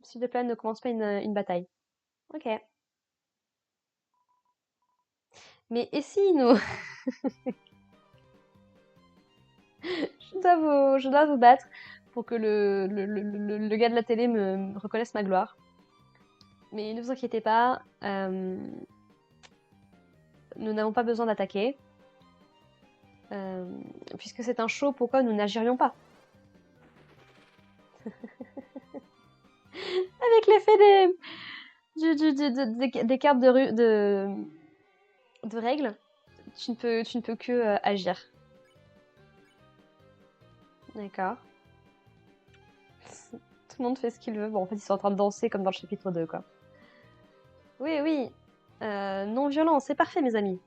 S'il te plaît, ne commence pas une bataille. Ok. Mais et si nous... je dois vous battre pour que le gars de la télé me reconnaisse ma gloire. Mais ne vous inquiétez pas, nous n'avons pas besoin d'attaquer. Puisque c'est un show, pourquoi nous n'agirions pas? Avec l'effet des cartes de règles, tu ne peux que agir. D'accord. Tout le monde fait ce qu'il veut. Bon, en fait, ils sont en train de danser comme dans le chapitre 2, quoi. Oui, oui. Non violent, c'est parfait, mes amis.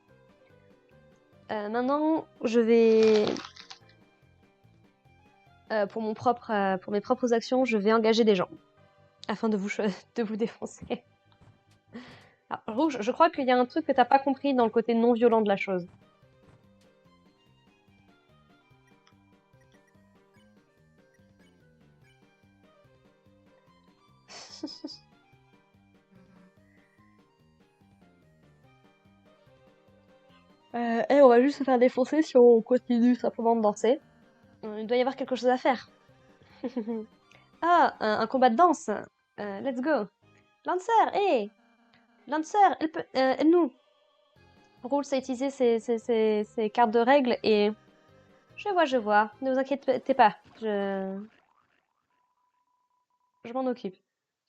Maintenant, je vais... pour mes propres actions, je vais engager des gens. Afin de vous défoncer. Alors, Rouge, je crois qu'il y a un truc que t'as pas compris dans le côté non violent de la chose. Et on va juste se faire défoncer si on continue simplement de danser. Il doit y avoir quelque chose à faire. Ah, un combat de danse. Let's go. Lancer, hé Lancer, aide-nous. Rules a utilisé ses cartes de règles et... Je vois. Ne vous inquiétez pas. Je m'en occupe.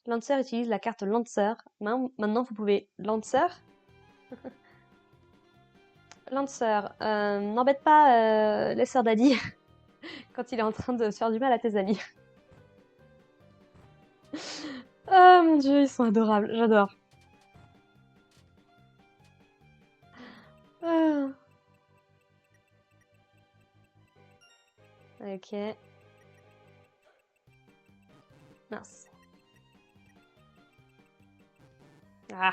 Lancer utilise la carte Lancer. Maintenant, vous pouvez... Lancer Lancer, n'embête pas les sœurs Daddy quand il est en train de se faire du mal à tes amis. Oh mon dieu, ils sont adorables, j'adore. Ah. Ok. Mince. Ah.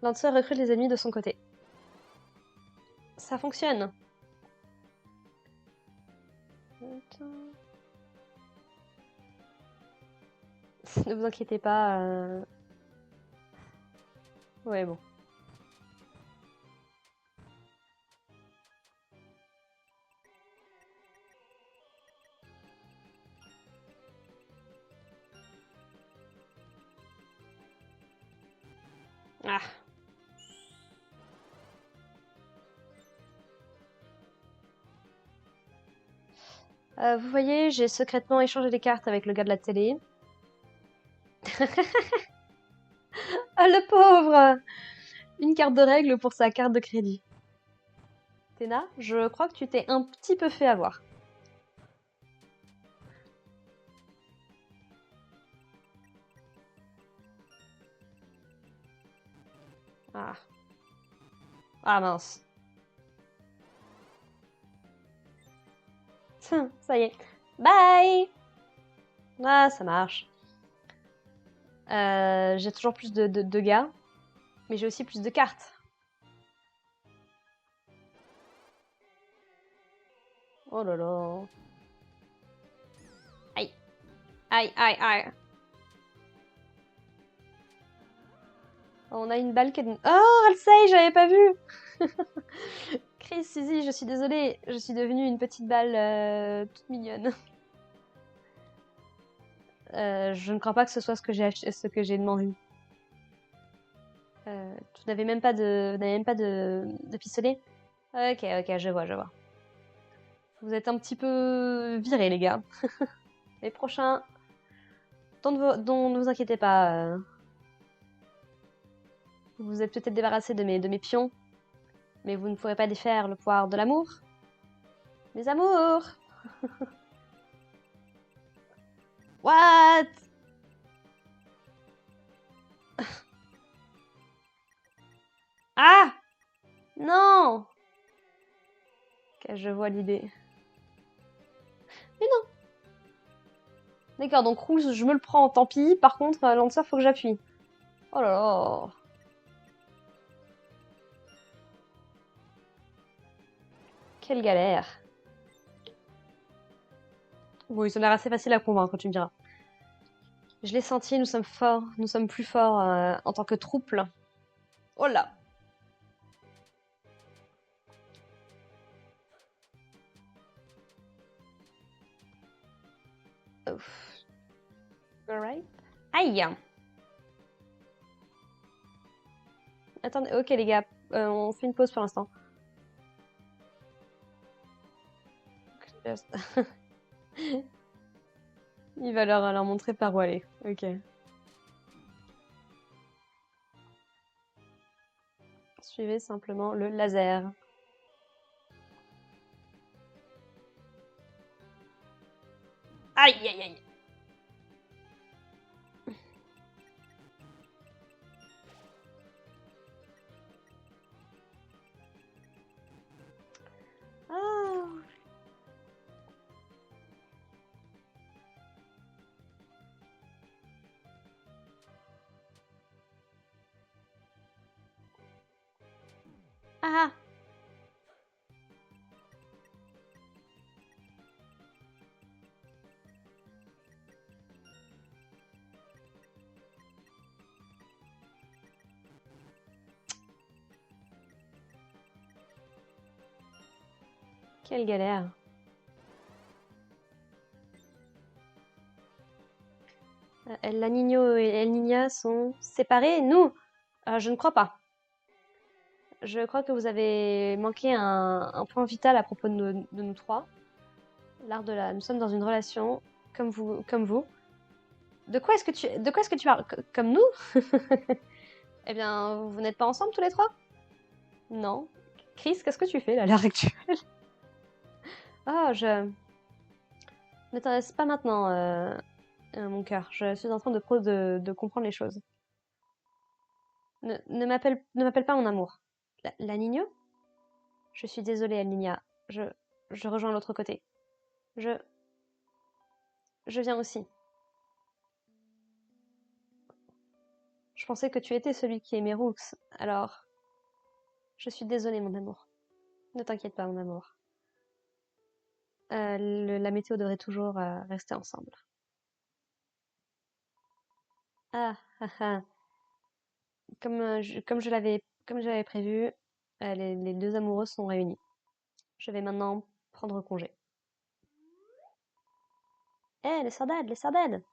Lancer recrute les ennemis de son côté. Ça fonctionne. Ne vous inquiétez pas. Ouais, bon. Ah. Vous voyez, j'ai secrètement échangé des cartes avec le gars de la télé. Ah, le pauvre! Une carte de règle pour sa carte de crédit. Téna, je crois que tu t'es un petit peu fait avoir. Ah. Ah mince. Ça y est. Bye! Ah, ça marche. J'ai toujours plus de gars, mais j'ai aussi plus de cartes. Oh là là. Aïe. Aïe, aïe, aïe. On a une balle qui est... Oh, Alcei, j'avais pas vu! Chris, Suzy, je suis désolée. Je suis devenue une petite balle toute mignonne. Je ne crois pas que ce soit ce que j'ai acheté, ce que j'ai demandé. Tu n'avais même pas de pistolet? Ok, ok, je vois, je vois. Vous êtes un petit peu virés, les gars. Les prochains, dont ne vous inquiétez pas. Vous vous êtes peut-être débarrassé de mes pions, mais vous ne pourrez pas défaire le pouvoir de l'amour. Mes amours! What? Ah! Non! Ok, je vois l'idée. Mais non! D'accord, donc rouge, je me le prends, tant pis. Par contre, Lancer, faut que j'appuie. Oh là là! Quelle galère! Oui, ça a l'air assez facile à convaincre, tu me diras. Je l'ai senti, nous sommes forts, nous sommes plus forts en tant que troupe. Oh là! Ouf. Alright. Aïe! Attendez, ok les gars, on fait une pause pour l'instant. Il va leur montrer par où aller. Ok. Suivez simplement le laser. Aïe aïe aïe! Ah! Ah! Quelle galère. El Niño et El Niña sont séparés? Nous? Je ne crois pas. Je crois que vous avez manqué un point vital à propos de nous trois. L'art de la... Nous sommes dans une relation comme vous, comme vous. De quoi est-ce que tu parles? Comme nous? Eh bien, vous n'êtes pas ensemble tous les trois? Non. Chris, qu'est-ce que tu fais là, à l'heure actuelle? Ah, je... Ne t'intéresse pas maintenant, mon cœur. Je suis en train de comprendre les choses. Ne m'appelle pas mon amour. La Nino? Je suis désolée, El Niña. Je rejoins l'autre côté. Je... Je viens aussi. Je pensais que tu étais celui qui aimait Rooks, alors... Je suis désolée, mon amour. Ne t'inquiète pas, mon amour. La météo devrait toujours rester ensemble. Ah, ah, ah. Comme je l'avais prévu, les deux amoureux sont réunis. Je vais maintenant prendre congé. Eh, les sardines, les sardines!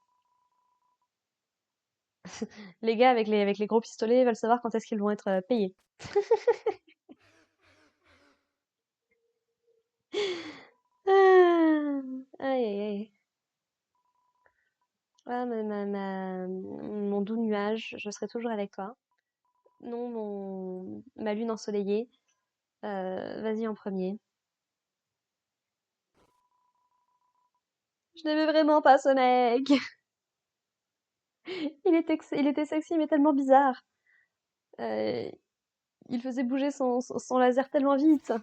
Les gars avec les gros pistolets veulent savoir quand est-ce qu'ils vont être payés. Ah, aïe aïe aïe. Ah, mon doux nuage, je serai toujours avec toi. Non, ma lune ensoleillée, vas-y en premier. Je n'aimais vraiment pas ce mec. Il était sexy mais tellement bizarre. Euh, Il faisait bouger son laser tellement vite.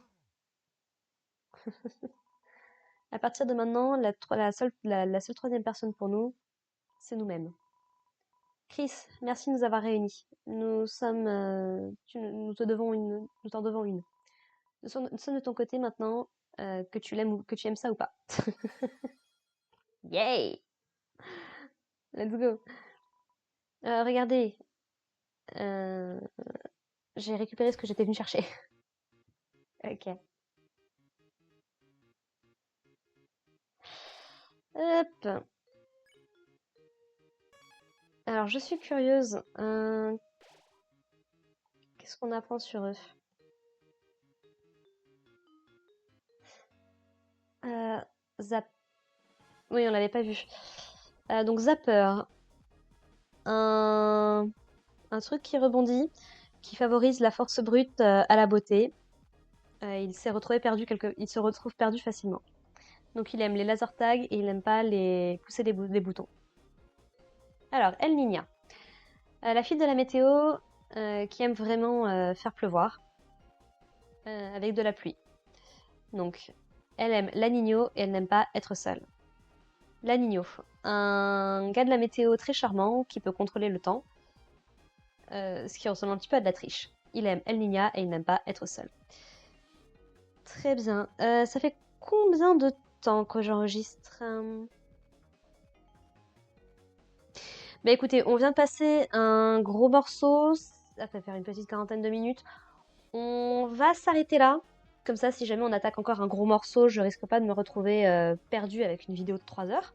À partir de maintenant, la seule troisième personne pour nous, c'est nous-mêmes. Chris, merci de nous avoir réunis. Nous sommes, nous t'en devons une. Nous sommes de ton côté maintenant, que tu l'aimes ou que tu aimes ça ou pas. Yay! Let's go. Regardez, euh, j'ai récupéré ce que j'étais venue chercher. Ok. Hop. Alors, je suis curieuse. Qu'est-ce qu'on apprend sur eux? Zap. Oui, on l'avait pas vu. Donc, Zapper. Un... un truc qui rebondit, qui favorise la force brute à la beauté. Il se retrouve perdu facilement. Donc, il aime les laser tags et il n'aime pas les pousser des boutons. Alors, El Niña. La fille de la météo qui aime vraiment faire pleuvoir avec de la pluie. Donc, elle aime la Nino et elle n'aime pas être seule. La Nino, un gars de la météo très charmant qui peut contrôler le temps, ce qui ressemble un petit peu à de la triche. Il aime El Niña et il n'aime pas être seul. Très bien. Ça fait combien de temps que j'enregistre Bah écoutez, on vient de passer un gros morceau, ça peut faire une petite quarantaine de minutes. On va s'arrêter là. Comme ça, si jamais on attaque encore un gros morceau, je risque pas de me retrouver perdue avec une vidéo de 3 heures.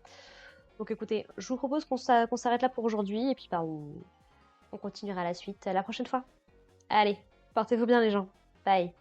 Donc écoutez, je vous propose qu'on s'arrête là pour aujourd'hui et puis bah, on continuera la suite la prochaine fois. Allez, portez-vous bien les gens. Bye.